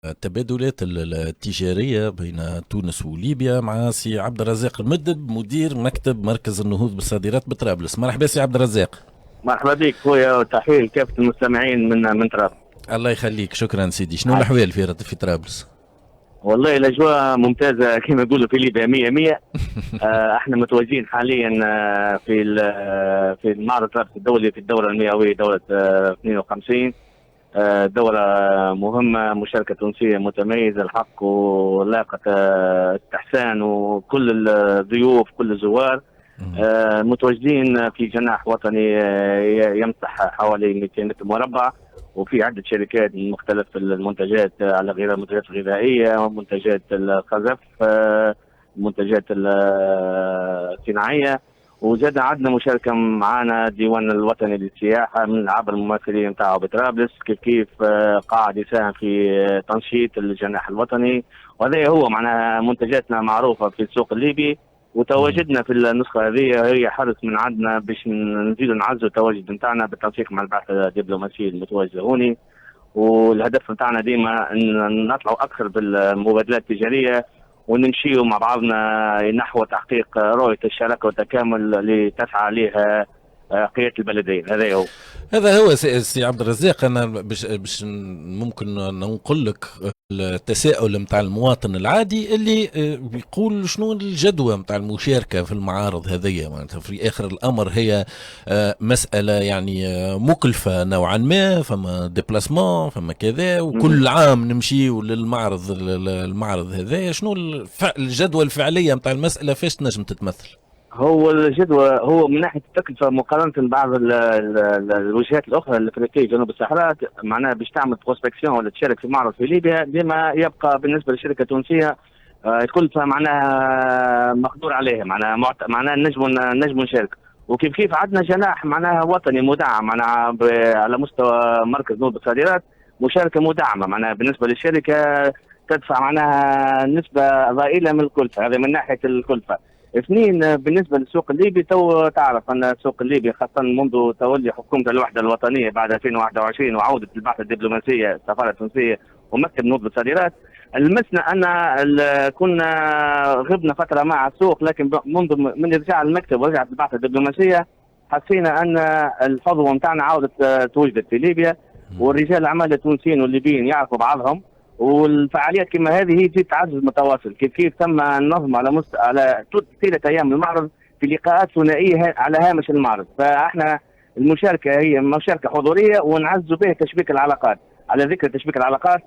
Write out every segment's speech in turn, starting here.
التبادلات التجارية بين تونس وليبيا مع سي عبد الرزاق المدب مدير مكتب مركز النهوض بالصادرات بطرابلس. مرحبا سي عبد الرزاق. مرحبا بك خويا، وتحيه لكافة المستمعين من طرابلس. الله يخليك، شكرا سيدي. شنو عايش. الأحوال في طرابلس؟ والله الأجواء ممتازة كما يقولوا في ليبيا مية مية. احنا متواجدين حاليا في المعرض طرابلس الدولي في الدورة المئوية، دورة 52. دورة مهمة، مشاركة تونسية متميزة الحق ولاقت استحسان وكل الضيوف كل الزوار. متواجدين في جناح وطني يمسح حوالي 200 متر مربع، وفي عدة شركات من مختلف المنتجات، على غير المنتجات الغذائية ومنتجات الخزف، المنتجات الصناعية. وزاد عندنا مشاركة معنا الديوان الوطني للسياحة من عبر الممثلين نتاعو بطرابلس، كيف قاعد يساهم في تنشيط الجناح الوطني. وهذا هو معناها منتجاتنا معروفة في السوق الليبي، وتواجدنا في النسخة هذه هي حرص من عندنا باش نزيدوا نعزوا التواجد نتاعنا بالتنسيق مع البعثة الدبلوماسية المتواجدة هوني. والهدف نتاعنا ديما ان نطلعوا اكثر بالمبادلات التجارية ونمشيوا مع بعضنا نحو تحقيق رؤية الشراكة والتكامل اللي تسعى لها قيادة البلدين. هذا هو. سي عبد الرزاق، انا باش ممكن نقول لك التساؤل متاع المواطن العادي اللي بيقول شنو الجدوى متاع المشاركة في المعارض هذية. معناتها في آخر الأمر هي مسألة يعني مكلفة نوعا ما، فما ديبلاسمون فما كذا، وكل عام نمشي للمعرض. المعرض هذايا شنو الجدوى الفعلية متاع المسألة، فاش تنجم تتمثل؟ هو الجدوى هو من ناحيه التكلفه مقارنه ببعض الوجهات الاخرى الافريقيه جنوب الصحراء، معناها باش تعمل بروسبكسيون ولا تشارك في معرض في ليبيا ديما يبقى بالنسبه للشركه التونسيه الكلفه معناها مقدور عليها، معناها نجموا نشارك. وكيف كيف عندنا جناح معناها وطني مدعم معناها على مستوى مركز نهوض بالصادرات، مشاركه مدعمه معناها بالنسبه للشركه تدفع معناها نسبه ضئيله من الكلفه. هذا من ناحيه الكلفه. اثنين، بالنسبه للسوق الليبي تو تعرف ان السوق الليبي خاصه منذ تولي حكومه الوحده الوطنيه بعد 2021 وعوده البعثه الدبلوماسيه السفاره التونسيه ومكتب نهوض بالصادرات، لمسنا ان كنا غبنا فتره مع السوق، لكن من ارجاع المكتب ورجعت البعثه الدبلوماسيه حسينا ان الحظوه نتاعنا عاودت توجد في ليبيا، والرجال الاعمال التونسيين والليبيين يعرفوا بعضهم، والفعاليات كما هذه هي تزيد تعزز متواصل. كيف تم النظم على طيله ايام المعرض في لقاءات ثنائيه على هامش المعرض. فاحنا المشاركه هي مشاركه حضوريه ونعزز بها تشبيك العلاقات. على ذكر تشبيك العلاقات،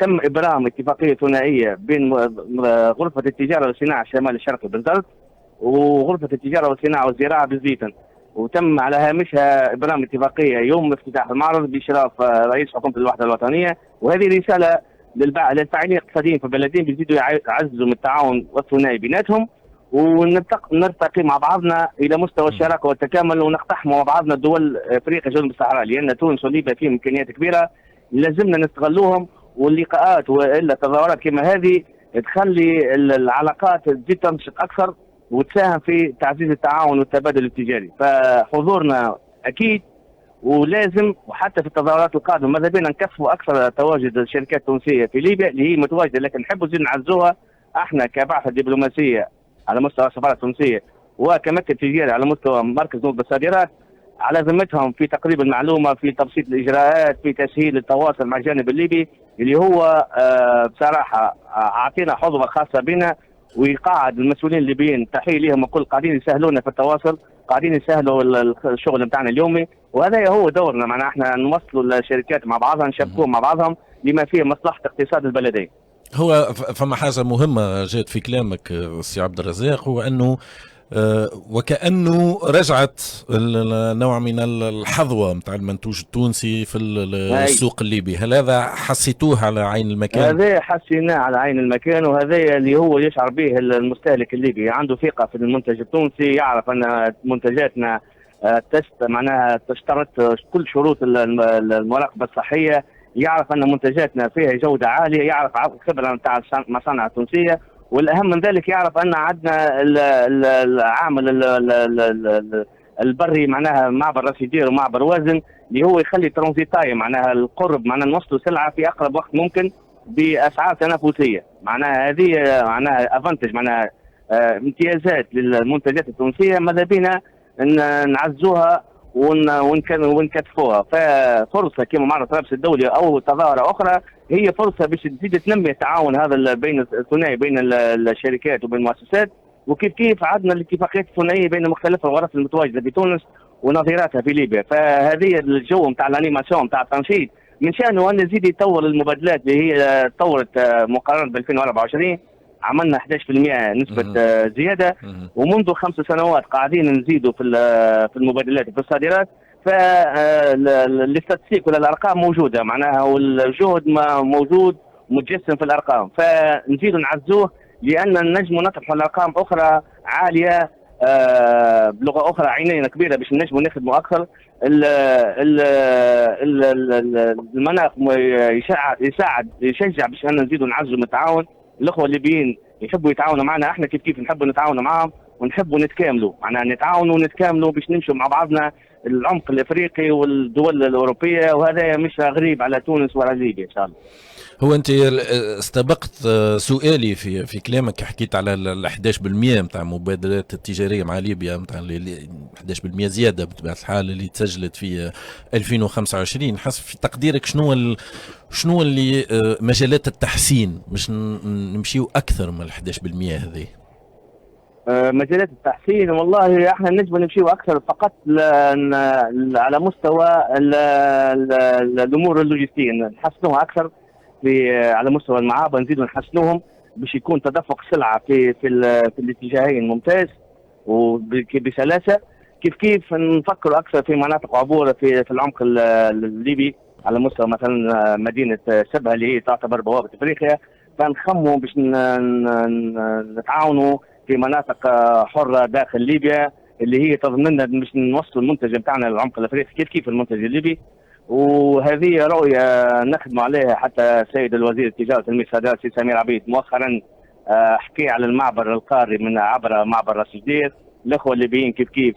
تم ابرام اتفاقيه ثنائيه بين غرفه التجاره والصناعه الشمال الشرقي بالزرق وغرفه التجاره والصناعه والزراعه بالزيتون، وتم على هامشها ابرام اتفاقيه يوم افتتاح المعرض باشراف رئيس حكومه الوحده الوطنيه. وهذه رساله للفاعلين الاقتصاديين في البلدين بيزيدوا يعززوا من التعاون والثنائي بيناتهم، ونرتقي مع بعضنا الى مستوى الشراكه والتكامل، ونقتحموا مع بعضنا دول افريقيا جنوب الصحراء، لان تونس وليبيا فيهم امكانيات كبيره لازمنا نستغلوهم. واللقاءات والا تظاهرات كما هذه تخلي العلاقات تزيد تنشط اكثر وتساهم في تعزيز التعاون والتبادل التجاري. فحضورنا اكيد ولازم، وحتى في التظاهرات القادمه ماذا بينا نكثفوا اكثر تواجد الشركات التونسيه في ليبيا اللي هي متواجده، لكن نحبوا زيد نعزوها احنا كبعثه دبلوماسيه على مستوى السفاره التونسيه وكمكتب تجاري على مستوى مركز نهوض بالصادرات، على ذمتهم في تقريب المعلومه، في تبسيط الاجراءات، في تسهيل التواصل مع الجانب الليبي اللي هو بصراحه اعطينا حظوه خاصه بنا، ويقاعد المسؤولين الليبيين تحيه لهم وكل قاعدين يسهلونا في التواصل، قاعدين يسهلوا الشغل بتاعنا اليومي. وهذا هو دورنا، معنا احنا نوصلوا الشركات مع بعضها، نشبكوهم مع بعضهم لما فيه مصلحه اقتصاد البلدين. هو فما حاجة مهمة جات في كلامك سي عبد الرزاق، هو أنه وكأنه رجعت نوع من الحظوة متاع المنتوج التونسي في السوق الليبي. هل هذا حسيتوه على عين المكان؟ هذا حسيناه على عين المكان، وهذا اللي هو يشعر به المستهلك الليبي، عنده ثقة في المنتج التونسي، يعرف أن منتجاتنا معناها تشترط كل شروط المراقبة الصحية، يعرف أن منتجاتنا فيها جودة عالية، يعرف الخبرة نتاع المصانع التونسية، والاهم من ذلك يعرف ان عندنا العامل البري معناها معبر راس يدير ومعبر وازن اللي هو يخلي ترانزيت تايم معناها القرب، معناها نوصلوا سلعه في اقرب وقت ممكن، باسعار تنافسيه. معناها هذه معناها افانتج، معناها امتيازات للمنتجات التونسيه، ماذا بينا نعزوها ونكثفوها. ففرصه كما معرض طرابلس الدولي او تظاهره اخرى هي فرصه باش تزيد تنمي التعاون هذا بين الثنائي بين الشركات وبين المؤسسات. وكيف كيف عندنا الاتفاقيات الثنائيه بين مختلف الغرف المتواجده بتونس ونظيراتها في ليبيا. فهذه الجو نتاع الانيماسيون نتاع التنشيط من شانه ان يزيد يطور المبادلات اللي هي تطورت مقارنه ب 2024. عملنا 11% نسبه زياده، ومنذ 5 سنوات قاعدين نزيدوا في المبادلات وفي الصادرات. فالاستاتستيك ولا الارقام موجوده معناها، والجهد موجود متجسم في الارقام. فنزيدوا نعزوه لان نجموا نطرحوا الارقام اخرى عاليه بلغه اخرى عينينا كبيره باش نجموا نخدموا اكثر. المناخ يشجع باش أن نزيدوا نعزوا من التعاون. الاخوه الليبيين يحبوا يتعاونوا معنا، احنا كيف نحبوا نتعاونوا معهم ونحبوا نتكاملوا، معناها نتعاونوا ونتكاملوا باش نمشوا مع بعضنا العمق الافريقي والدول الاوروبيه، وهذا مش غريب على تونس ولا ليبيا ان شاء الله. هو انت استبقت سؤالي في كلامك، حكيت على ال 11% نتاع المبادلات التجاريه مع ليبيا، نتاع 11% زياده بطبيعه الحال اللي تسجلت في 2025. حسب في تقديرك شنو اللي مجالات التحسين باش نمشيو اكثر من ال 11% هذه؟ مجالات التحسين والله احنا نجم نمشيو اكثر فقط على مستوى الامور اللوجستيه نحسنوها اكثر. على مستوى المعابر نزيدوا نحسنوهم باش يكون تدفق سلعه في الاتجاهين ممتاز وبسلاسه. كيف نفكروا اكثر في مناطق عبور في العمق الليبي على مستوى مثلا مدينه سبها اللي هي تعتبر بوابه افريقيا. فنخموا باش نتعاونوا في مناطق حره داخل ليبيا اللي هي تضمن لنا باش نوصلوا المنتج بتاعنا للعمق الافريقي كيف المنتج الليبي. وهذه رؤيه نخدم عليها. حتى السيد الوزير التجاره والتنميه الصادرات السيد سمير عبيد مؤخرا حكي على المعبر القاري من عبر معبر راس جدير. الاخوه الليبيين كيف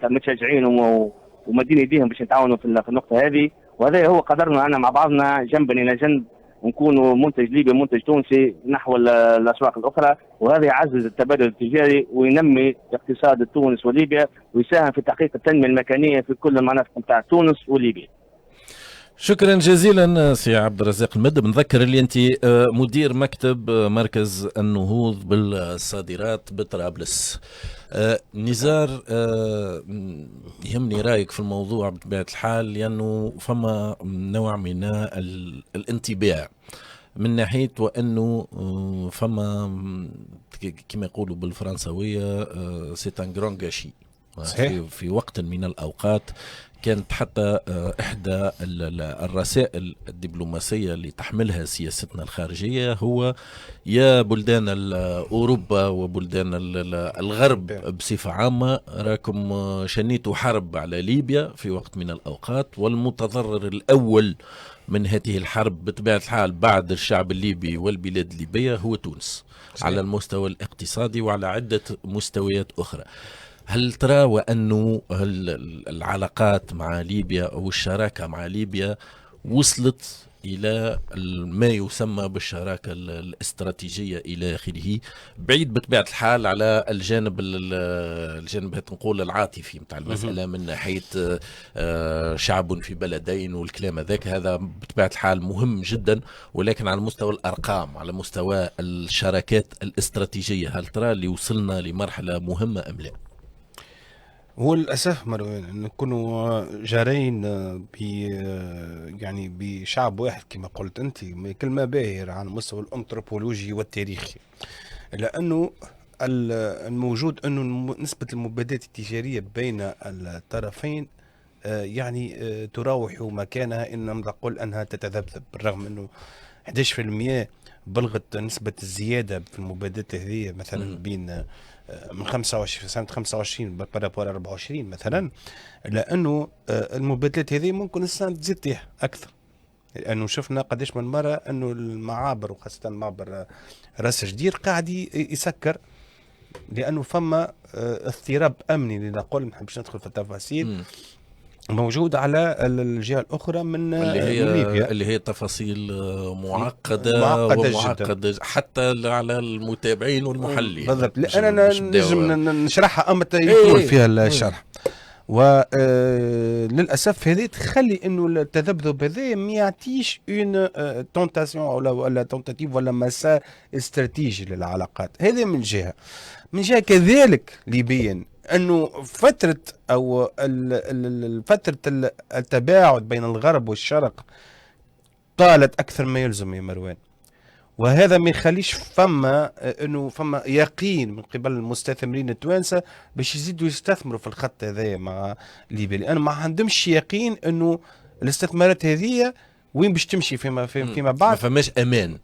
متشجعين ومدين ايديهم باش نتعاونوا في النقطه هذه. وهذا هو قدرنا انا مع بعضنا جنبا الى جنب نكونوا منتج ليبي منتج تونسي نحو الاسواق الاخرى. وهذا يعزز التبادل التجاري وينمي اقتصاد تونس وليبيا ويساهم في تحقيق التنميه المكانيه في كل المناطق نتاع تونس وليبيا. شكرا جزيلا سي عبد الرزاق المد. بنذكر اللي انت مدير مكتب مركز النهوض بالصادرات بطرابلس. نزار، يهمني رايك في الموضوع بطبيعه الحال، لانه فما نوع من الانطباع من ناحيه وانه فما كما يقولوا بالفرنسويه سيت ان غران غاشي. في وقت من الاوقات كانت حتى إحدى الرسائل الدبلوماسية اللي تحملها سياستنا الخارجية هو يا بلدان أوروبا وبلدان الغرب بصفة عامة راكم شنيتوا حرب على ليبيا في وقت من الأوقات، والمتضرر الأول من هذه الحرب بطبيعة الحال بعد الشعب الليبي والبلاد الليبية هو تونس على المستوى الاقتصادي وعلى عدة مستويات أخرى. هل ترى وأنه العلاقات مع ليبيا أو الشراكة مع ليبيا وصلت إلى ما يسمى بالشراكة الاستراتيجية إلى آخره، بعيد بطبيعة الحال على الجانب نقول العاطفي متاع المسألة من ناحية شعب في بلدين والكلام هذا بطبيعة الحال مهم جدا، ولكن على مستوى الأرقام على مستوى الشراكات الاستراتيجية هل ترى اللي وصلنا لمرحلة مهمة أم لا؟ هو الأسف مروان نكونوا جارين يعني بشعب واحد كما قلت أنت كلمة باهرة على مستوى الأنثروبولوجي والتاريخي، لأنه الموجود أنه نسبة المبادلات التجارية بين الطرفين يعني تراوح مكانها، إن لم نقل أنها تتذبذب، بالرغم أنه 11% بلغت نسبة الزيادة في المبادلات هذه مثلا بين من 25 سنة 25 بارابور 24 مثلا، لأنه المبادلات هذه ممكن السنة تزيد تطيح أكثر، لأنه شفنا قديش من مرة أنه المعابر وخاصة معبر راس جدير قاعد يسكر، لأنه فما اضطراب أمني لنقول، ما نحبش ندخل في التفاصيل، موجود على الجهه الاخرى من اللي من هي ليبيا. اللي هي تفاصيل معقده معقدة ومعقده حتى على المتابعين والمحللين. بالضبط، مش- انا مش نجم بداو- نشرحها اما يطول إيه. فيها الشرح. وللاسف هذه تخلي انه التذبذب هذا ما يعطيش اون تونتاسيون ولا تونتاتيف ولا مسار استراتيجي للعلاقات. هذه من جهه. من جهه كذلك ليبيا انه فتره او فتره التباعد بين الغرب والشرق طالت اكثر ما يلزم يا مروان. وهذا ما يخليش فما يقين من قبل المستثمرين التوانسه باش يزيدوا يستثمروا في الخط هذايا مع ليبيا، لان ما عندهمش يقين انه الاستثمارات هذه وين باش تمشي فيما ما بعد. فماش امان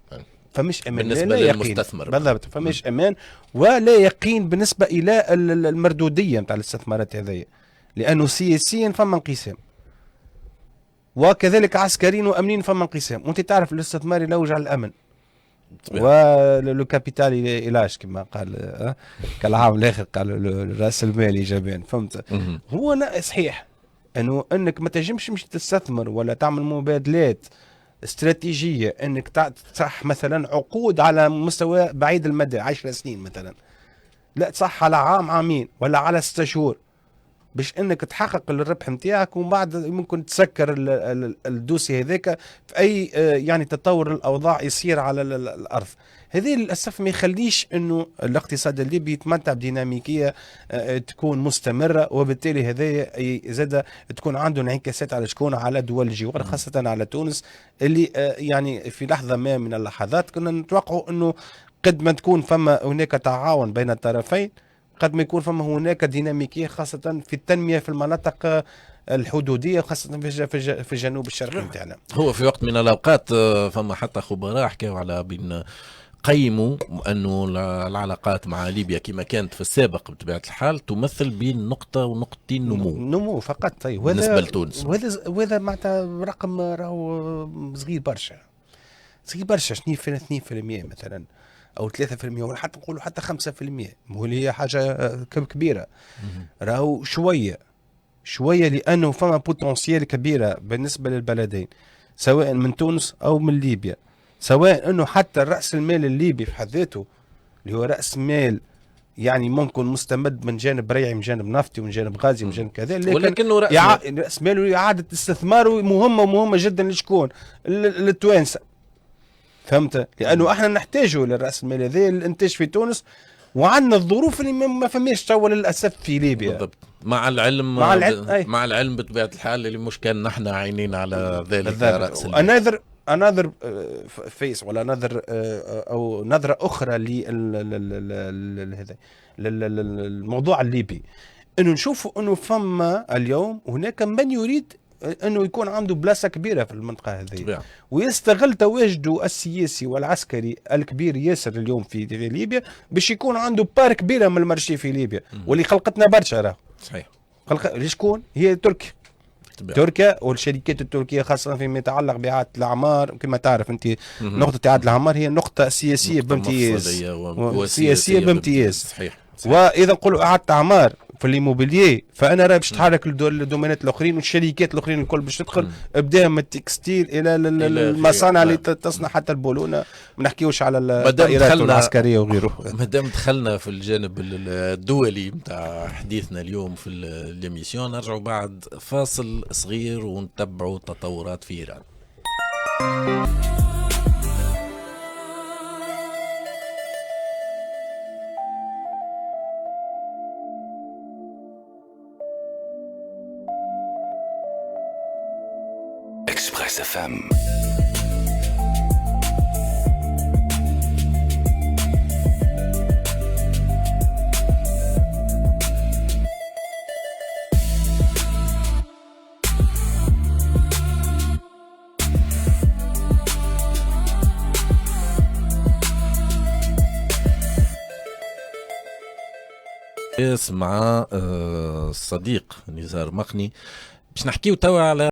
فمش امان بالنسبة لا يقين. للمستثمر. بالضبط، فمش امان ولا يقين بالنسبه الى المردوديه نتاع الاستثمارات هذيا، لانه سياسيا فما انقسام وكذلك عسكريا وامنيا فما انقسام. وانت تعرف الاستثمار يلوج على الامن ولو كابيتال علاج كما قال كالعام الاخر قال راس المال جبان. فهمت؟ هو صحيح انك ما تنجمش مش تستثمر ولا تعمل مبادلات استراتيجيه، انك تصح مثلا عقود على مستوى بعيد المدى 10 سنين مثلا، لا تصح على عام عامين ولا على 6 شهور باش انك تحقق الربح نتاعك، ومن بعد ممكن تسكر الدوسي هذاك في اي يعني تطور الاوضاع يصير على الارض. هذه للاسف ما يخليش انه الاقتصاد الليبي يتمتع بديناميكيه تكون مستمره، وبالتالي هذا زاد تكون عنده انعكاسات على شكون، على دول الجوار خاصه على تونس، اللي يعني في لحظه ما من اللحظات كنا نتوقعوا انه قد ما تكون فما هناك تعاون بين الطرفين، قد ما يكون فما هناك ديناميكيه خاصه في التنميه في المناطق الحدوديه خاصه في الجنوب الشرقي نتاعنا. هو في وقت من الاوقات فما حتى خبراء حكاوا على بين قيموا انه العلاقات مع ليبيا كما كانت في السابق بطبيعه الحال تمثل بين نقطه ونقطتين نمو فقط. طيب بالنسبه لتونس، وهذا معناتها رقم راهو صغير برشا، صغير برشا. 2% مثلا او 3% ولا حتى نقولوا حتى 5%، هو اللي هي حاجه كبيره. راهو شويه لانه فما بوتنسيال كبيره بالنسبه للبلدين سواء من تونس او من ليبيا، سواء انه حتى راس المال الليبي في حد ذاته اللي هو راس مال يعني ممكن مستمد من جانب ريعي، من جانب نفطي، من جانب غازي، من جانب كذا، ولكنه راس ماله اعاده استثماره مهمه جدا لشكون؟ للتوانسه. فهمت؟ لانه احنا نحتاجه للراس المال هذا الانتاج في تونس، وعندنا الظروف اللي ما فماش توا للاسف في ليبيا. بالضبط. مع العلم بطبيعه الحال اللي مش كان نحن عينين على ذلك راس المال. another face ولا another او نظره اخرى للموضوع الليبي، انه نشوفوا انه فما اليوم هناك من يريد انه يكون عنده بلاصه كبيره في المنطقه هذه، ويستغل تواجده السياسي والعسكري الكبير ياسر اليوم في ليبيا باش يكون عنده بار كبيره من المارشي في ليبيا، واللي خلقتنا برشا. راه صحيح. شكون هي؟ تركيا والشركات التركيه خاصه فيما يتعلق باعاده الاعمار. كما تعرف انت نقطه اعاده الاعمار هي نقطه سياسيه بامتياز، سياسيه بامتياز. صحيح. واذا نقولوا اعاده اعمار في الليموبيليي، فانا راه باش تحرك الدومينات الاخرين والشركات الاخرين الكل باش تدخل، ابدا من التكستيل الى المصانع اللي تصنع حتى البولونه، ما نحكيوش على الدائرات العسكريه وغيره. مادام دخلنا في الجانب الدولي نتاع حديثنا اليوم في الاميسيون، نرجعوا بعد فاصل صغير ونتبعوا تطورات في ايران. Express FM. مع الصديق نزار مقني باش نحكيو توا على